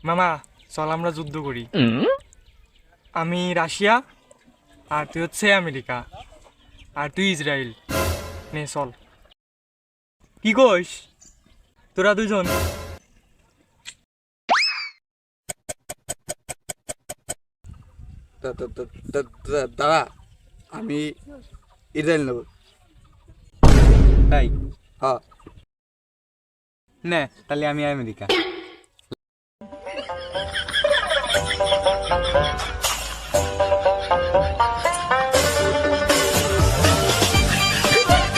মামা চল আমরা যুদ্ধ করি। আমি রাশিয়া আর তুই হচ্ছে আমেরিকা আর তুই ইসরায়েল। নে চল। কি কইস তোরা দুজন? দাদা আমি ইসরায়েল নেব। তাই হ্যাঁ নে তাহলে আমি আমেরিকা।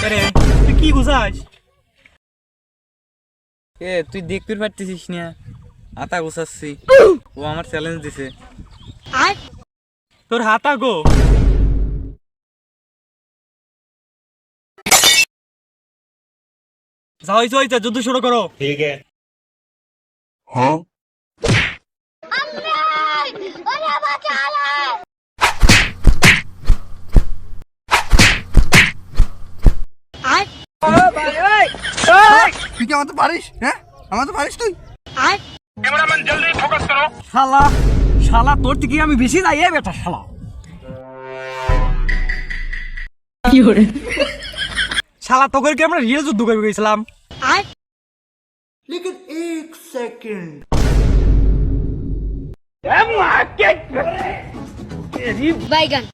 আরে তুই কি বুঝাস? তুই দেখতে পারতেছিস না আতা গোছাচ্ছি, ও আমার চ্যালেঞ্জ দিছে। তোর হাতা গো। যাও হইছে যুদ্ধ শুরু করো। ठीक है। তুই কি আমার তো পারিস? হ্যাঁ আমার তো পারিস তুই। শালা শালা তোর থেকে আমি বেশি যাই বেটা শালা। শালা তোকে কি আমরা রিয়েল যুদ্ধ করে গেছিলাম? लेकिन एक सेकंड बैगन